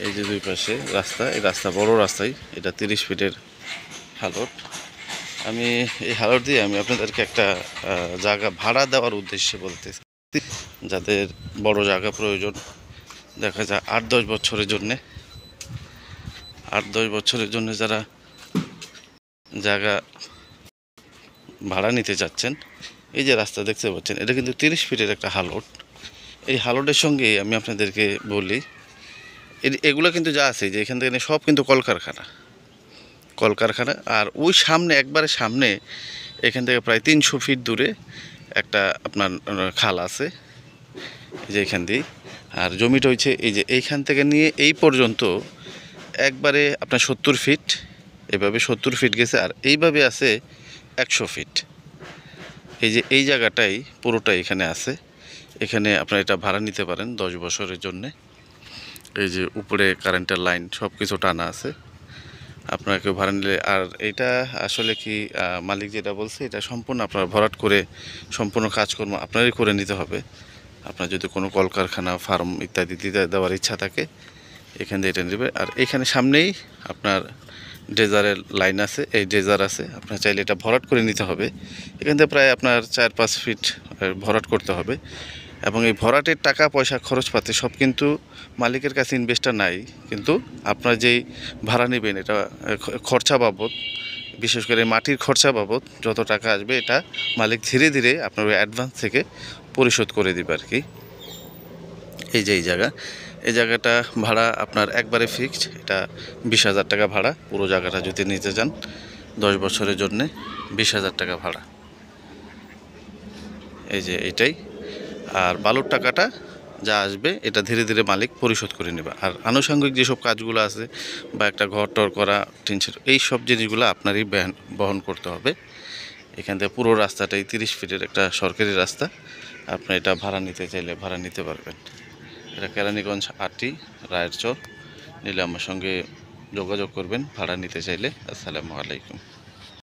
এই যে দুই পাশে রাস্তা, এই রাস্তা বড় রাস্তাই, এটা 30 ফিটের হালট। আমি এই হালট দিয়ে আমি আপনাদেরকে একটা জায়গা ভাড়া দেওয়ার উদ্দেশ্যে বলতেছি, যাদের বড় জায়গা প্রয়োজন, দেখা যায় 8-10 বছরের জন্যে, 8-10 বছরের জন্য যারা জায়গা ভাড়া নিতে চাচ্ছেন, এই যে রাস্তা দেখতে পাচ্ছেন, এটা কিন্তু 30 ফিটের একটা হালট। এই হালটের সঙ্গে আমি আপনাদেরকে বলি, এগুলো কিন্তু যা আছে যে এখান থেকে সব কিন্তু কলকারখানা। আর ওই সামনে, একবারে সামনে, এখান থেকে প্রায় 300 ফিট দূরে একটা আপনার খাল আছে, এই যে এখান দিয়েই। আর জমিটা হচ্ছে এই যে এইখান থেকে নিয়ে এই পর্যন্ত একবারে আপনার 70 ফিট, এভাবে 70 ফিট গেছে। আর এইভাবে আছে 100 ফিট। এই যে এই জায়গাটাই পুরোটা এখানে আছে। এখানে আপনারা এটা ভাড়া নিতে পারেন 10 বছরের জন্যে। এই যে উপরে কারেন্টের লাইন সব কিছু টানা আছে, আপনারা কেউ ভাড়া নিলে। আর এটা আসলে কি মালিক যেটা বলছে, এটা সম্পূর্ণ আপনার ভরাট করে সম্পূর্ণ কাজকর্ম আপনারই করে নিতে হবে। আপনার যদি কোনো কলকারখানা, ফার্ম ইত্যাদি দেওয়ার ইচ্ছা থাকে, এখান দিয়ে এটা নেবে। আর এখানে সামনেই আপনার ড্রেজারের লাইন আছে, এই ড্রেজার আছে, আপনার চাইলে এটা ভরাট করে নিতে হবে। এখান থেকে প্রায় আপনার 4-5 ফিট ভরাট করতে হবে। এবং এই ভরাটের টাকা পয়সা খরচপাতি সব কিন্তু মালিকের কাছে, ইনভেস্টার নাই। কিন্তু আপনার যেই ভাড়া নেবেন, এটা খরচা বাবদ, বিশেষ করে মাটির খরচা বাবদ যত টাকা আসবে, এটা মালিক ধীরে ধীরে আপনার ওই অ্যাডভান্স থেকে পরিশোধ করে দেবে আর কি। এই যে এই জায়গাটা ভাড়া আপনার একবারে ফিক্সড, এটা 20,000 টাকা ভাড়া। পুরো জায়গাটা যদি নিতে যান 10 বছরের জন্যে 20,000 টাকা ভাড়া। এই যে এইটাই। আর বালুর টাকাটা যা আসবে, এটা ধীরে ধীরে মালিক পরিশোধ করে নেবে। আর আনুষঙ্গিক যেসব কাজগুলো আছে, বা একটা ঘর টর করা, টিনশেড, এই সব জিনিসগুলো আপনারই বহন করতে হবে। এখান থেকে পুরো রাস্তাটাই 30 ফিটের একটা সরকারি রাস্তা। আপনি এটা ভাড়া নিতে চাইলে ভাড়া নিতে পারবেন। এটা কেরানীগঞ্জ আটি, রায়ের চর। নিলে আমার সঙ্গে যোগাযোগ করবেন ভাড়া নিতে চাইলে। আসসালামু আলাইকুম।